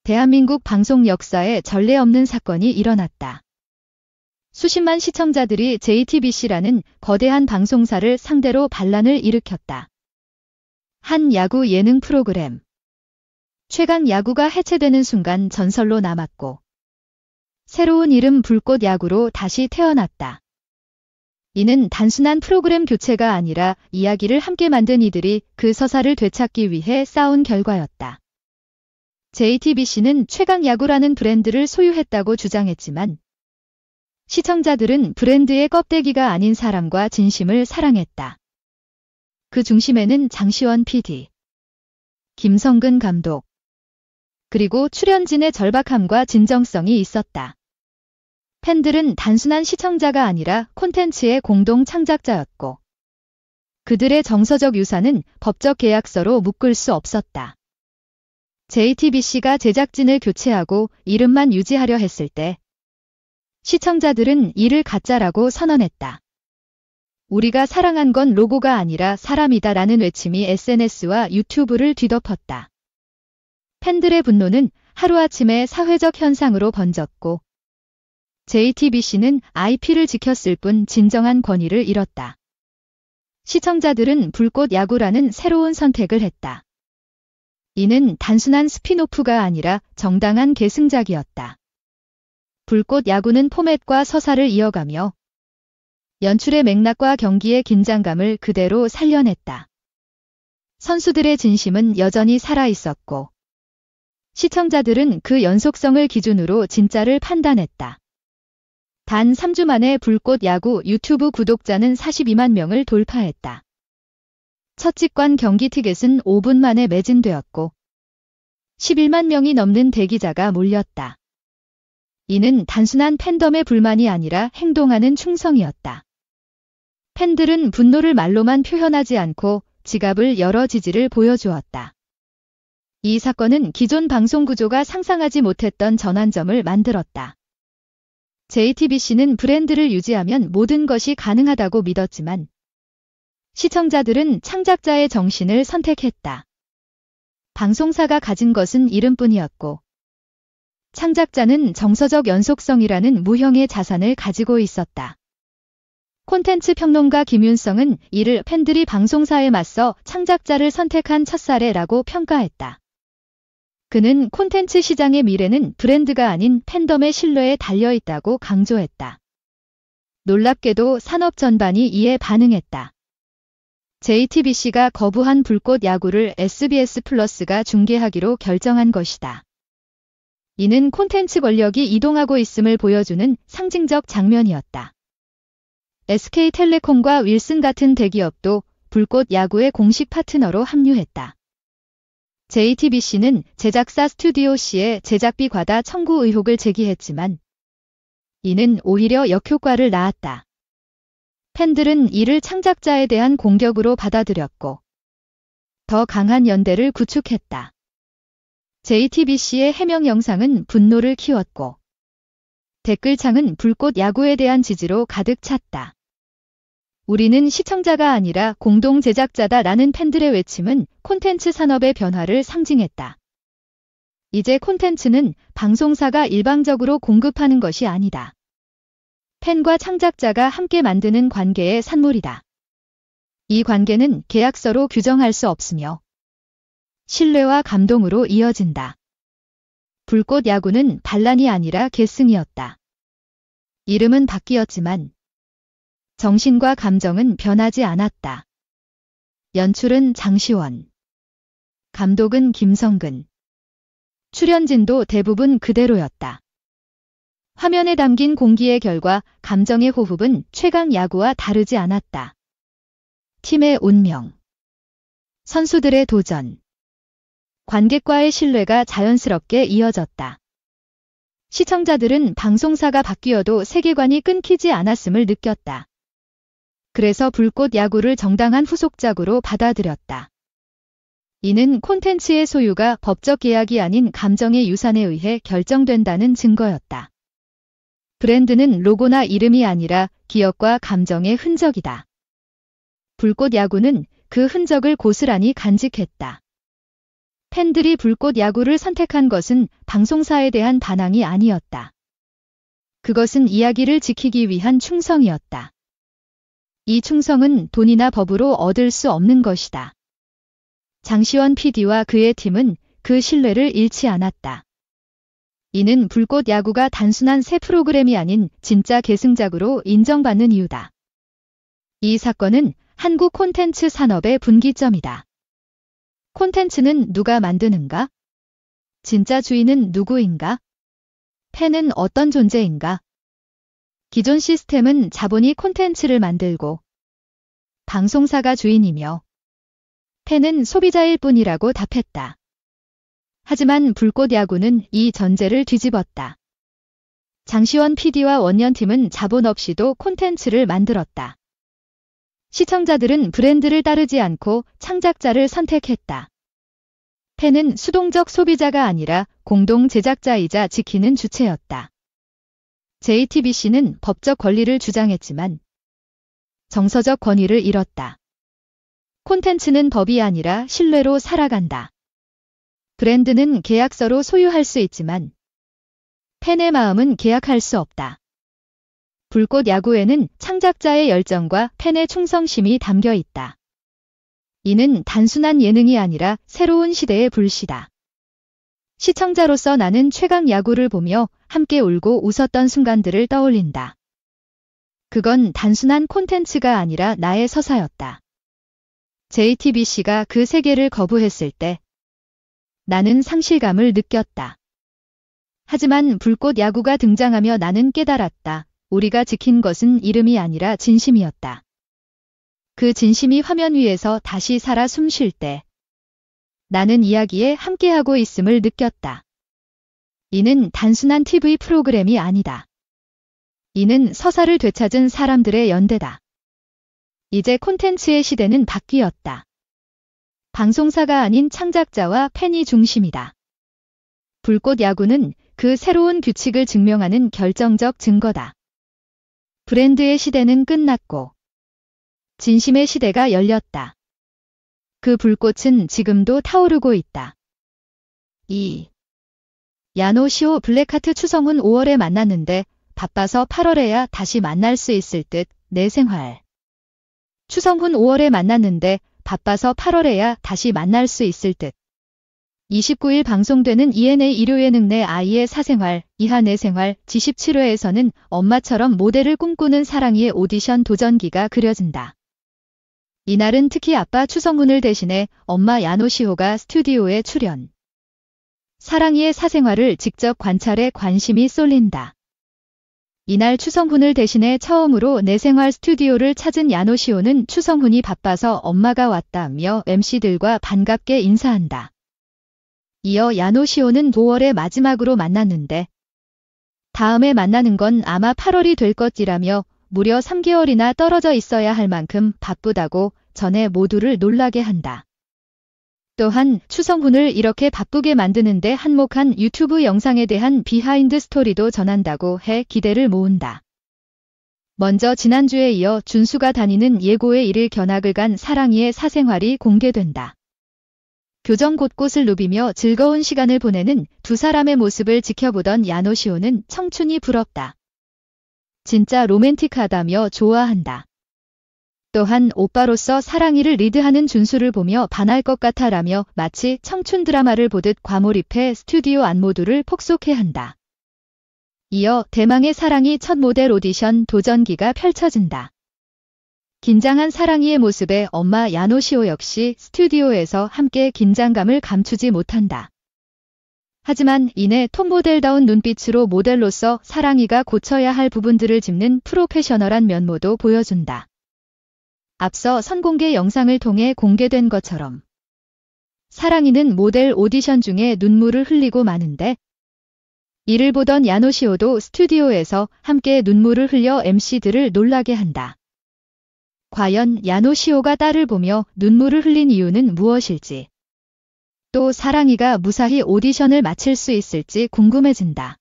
대한민국 방송 역사에 전례 없는 사건이 일어났다. 수십만 시청자들이 JTBC라는 거대한 방송사를 상대로 반란을 일으켰다. 한 야구 예능 프로그램. 최강 야구가 해체되는 순간 전설로 남았고, 새로운 이름 불꽃 야구로 다시 태어났다. 이는 단순한 프로그램 교체가 아니라 이야기를 함께 만든 이들이 그 서사를 되찾기 위해 싸운 결과였다. JTBC는 최강 야구라는 브랜드를 소유했다고 주장했지만, 시청자들은 브랜드의 껍데기가 아닌 사람과 진심을 사랑했다. 그 중심에는 장시원 PD, 김성근 감독, 그리고 출연진의 절박함과 진정성이 있었다. 팬들은 단순한 시청자가 아니라 콘텐츠의 공동 창작자였고, 그들의 정서적 유산은 법적 계약서로 묶을 수 없었다. JTBC가 제작진을 교체하고 이름만 유지하려 했을 때, 시청자들은 이를 가짜라고 선언했다. 우리가 사랑한 건 로고가 아니라 사람이다 라는 외침이 SNS와 유튜브를 뒤덮었다. 팬들의 분노는 하루아침에 사회적 현상으로 번졌고, JTBC는 IP를 지켰을 뿐 진정한 권위를 잃었다. 시청자들은 불꽃 야구라는 새로운 선택을 했다. 이는 단순한 스피노프가 아니라 정당한 계승작이었다. 불꽃 야구는 포맷과 서사를 이어가며 연출의 맥락과 경기의 긴장감을 그대로 살려냈다. 선수들의 진심은 여전히 살아있었고, 시청자들은 그 연속성을 기준으로 진짜를 판단했다. 단 3주 만에 불꽃 야구 유튜브 구독자는 42만 명을 돌파했다. 첫 직관 경기 티켓은 5분 만에 매진되었고 11만 명이 넘는 대기자가 몰렸다. 이는 단순한 팬덤의 불만이 아니라 행동하는 충성이었다. 팬들은 분노를 말로만 표현하지 않고 지갑을 열어 지지를 보여주었다. 이 사건은 기존 방송 구조가 상상하지 못했던 전환점을 만들었다. JTBC는 브랜드를 유지하면 모든 것이 가능하다고 믿었지만, 시청자들은 창작자의 정신을 선택했다. 방송사가 가진 것은 이름뿐이었고, 창작자는 정서적 연속성이라는 무형의 자산을 가지고 있었다. 콘텐츠 평론가 김윤성은 이를 팬들이 방송사에 맞서 창작자를 선택한 첫사례라고 평가했다. 그는 콘텐츠 시장의 미래는 브랜드가 아닌 팬덤의 신뢰에 달려있다고 강조했다. 놀랍게도 산업 전반이 이에 반응했다. JTBC가 거부한 불꽃 야구를 SBS 플러스가 중계하기로 결정한 것이다. 이는 콘텐츠 권력이 이동하고 있음을 보여주는 상징적 장면이었다. SK텔레콤과 윌슨 같은 대기업도 불꽃 야구의 공식 파트너로 합류했다. JTBC는 제작사 스튜디오 C의 제작비 과다 청구 의혹을 제기했지만, 이는 오히려 역효과를 낳았다. 팬들은 이를 창작자에 대한 공격으로 받아들였고, 더 강한 연대를 구축했다. JTBC의 해명 영상은 분노를 키웠고, 댓글창은 불꽃 야구에 대한 지지로 가득 찼다. 우리는 시청자가 아니라 공동 제작자다 라는 팬들의 외침은 콘텐츠 산업의 변화를 상징했다. 이제 콘텐츠는 방송사가 일방적으로 공급하는 것이 아니다. 팬과 창작자가 함께 만드는 관계의 산물이다. 이 관계는 계약서로 규정할 수 없으며 신뢰와 감동으로 이어진다. 불꽃 야구는 반란이 아니라 계승이었다. 이름은 바뀌었지만 정신과 감정은 변하지 않았다. 연출은 장시원, 감독은 김성근, 출연진도 대부분 그대로였다. 화면에 담긴 공기의 결과 감정의 호흡은 최강 야구와 다르지 않았다. 팀의 운명, 선수들의 도전, 관객과의 신뢰가 자연스럽게 이어졌다. 시청자들은 방송사가 바뀌어도 세계관이 끊기지 않았음을 느꼈다. 그래서 불꽃 야구를 정당한 후속작으로 받아들였다. 이는 콘텐츠의 소유가 법적 계약이 아닌 감정의 유산에 의해 결정된다는 증거였다. 브랜드는 로고나 이름이 아니라 기억과 감정의 흔적이다. 불꽃 야구는 그 흔적을 고스란히 간직했다. 팬들이 불꽃 야구를 선택한 것은 방송사에 대한 반항이 아니었다. 그것은 이야기를 지키기 위한 충성이었다. 이 충성은 돈이나 법으로 얻을 수 없는 것이다. 장시원 PD와 그의 팀은 그 신뢰를 잃지 않았다. 이는 불꽃 야구가 단순한 새 프로그램이 아닌 진짜 계승작으로 인정받는 이유다. 이 사건은 한국 콘텐츠 산업의 분기점이다. 콘텐츠는 누가 만드는가? 진짜 주인은 누구인가? 팬은 어떤 존재인가? 기존 시스템은 자본이 콘텐츠를 만들고 방송사가 주인이며 팬은 소비자일 뿐이라고 답했다. 하지만 불꽃 야구는 이 전제를 뒤집었다. 장시원 PD와 원년팀은 자본 없이도 콘텐츠를 만들었다. 시청자들은 브랜드를 따르지 않고 창작자를 선택했다. 팬은 수동적 소비자가 아니라 공동 제작자이자 지키는 주체였다. JTBC는 법적 권리를 주장했지만 정서적 권위를 잃었다. 콘텐츠는 법이 아니라 신뢰로 살아간다. 브랜드는 계약서로 소유할 수 있지만 팬의 마음은 계약할 수 없다. 불꽃 야구에는 창작자의 열정과 팬의 충성심이 담겨 있다. 이는 단순한 예능이 아니라 새로운 시대의 불씨다. 시청자로서 나는 최강 야구를 보며 함께 울고 웃었던 순간들을 떠올린다. 그건 단순한 콘텐츠가 아니라 나의 서사였다. JTBC가 그 세계를 거부했을 때 나는 상실감을 느꼈다. 하지만 불꽃 야구가 등장하며 나는 깨달았다. 우리가 지킨 것은 이름이 아니라 진심이었다. 그 진심이 화면 위에서 다시 살아 숨 쉴 때 나는 이야기에 함께하고 있음을 느꼈다. 이는 단순한 TV 프로그램이 아니다. 이는 서사를 되찾은 사람들의 연대다. 이제 콘텐츠의 시대는 바뀌었다. 방송사가 아닌 창작자와 팬이 중심이다. 불꽃 야구는 그 새로운 규칙을 증명하는 결정적 증거다. 브랜드의 시대는 끝났고 진심의 시대가 열렸다. 그 불꽃은 지금도 타오르고 있다. 2. 야노시오 블랙하트 추성훈 5월에 만났는데 바빠서 8월에야 다시 만날 수 있을 듯 내 생활. 추성훈 5월에 만났는데 바빠서 8월에야 다시 만날 수 있을 듯. 29일 방송되는 ENA 일요예능 내 아이의 사생활, 이하 내 생활, 지17회에서는 엄마처럼 모델을 꿈꾸는 사랑이의 오디션 도전기가 그려진다. 이날은 특히 아빠 추성훈을 대신해 엄마 야노시호가 스튜디오에 출연. 사랑이의 사생활을 직접 관찰해 관심이 쏠린다. 이날 추성훈을 대신해 처음으로 내 생활 스튜디오를 찾은 야노시호는 추성훈이 바빠서 엄마가 왔다며 MC들과 반갑게 인사한다. 이어 야노시호는 5월에 마지막으로 만났는데 다음에 만나는 건 아마 8월이 될 것이라며 무려 3개월이나 떨어져 있어야 할 만큼 바쁘다고 전에 모두를 놀라게 한다. 또한 추성훈을 이렇게 바쁘게 만드는데 한몫한 유튜브 영상에 대한 비하인드 스토리도 전한다고 해 기대를 모은다. 먼저 지난주에 이어 준수가 다니는 예고의 1일 견학을 간 사랑이의 사생활이 공개된다. 교정 곳곳을 누비며 즐거운 시간을 보내는 두 사람의 모습을 지켜보던 야노시호는 청춘이 부럽다. 진짜 로맨틱하다며 좋아한다. 또한 오빠로서 사랑이를 리드하는 준수를 보며 반할 것 같아라며 마치 청춘 드라마를 보듯 과몰입해 스튜디오 안모두를 폭소케한다. 이어 대망의 사랑이 첫 모델 오디션 도전기가 펼쳐진다. 긴장한 사랑이의 모습에 엄마 야노시호 역시 스튜디오에서 함께 긴장감을 감추지 못한다. 하지만 이내 톱모델다운 눈빛으로 모델로서 사랑이가 고쳐야 할 부분들을 짚는 프로페셔널한 면모도 보여준다. 앞서 선공개 영상을 통해 공개된 것처럼 사랑이는 모델 오디션 중에 눈물을 흘리고 마는데 이를 보던 야노시호도 스튜디오에서 함께 눈물을 흘려 MC들을 놀라게 한다. 과연 야노시호가 딸을 보며 눈물을 흘린 이유는 무엇일지, 또 사랑이가 무사히 오디션을 마칠 수 있을지 궁금해진다.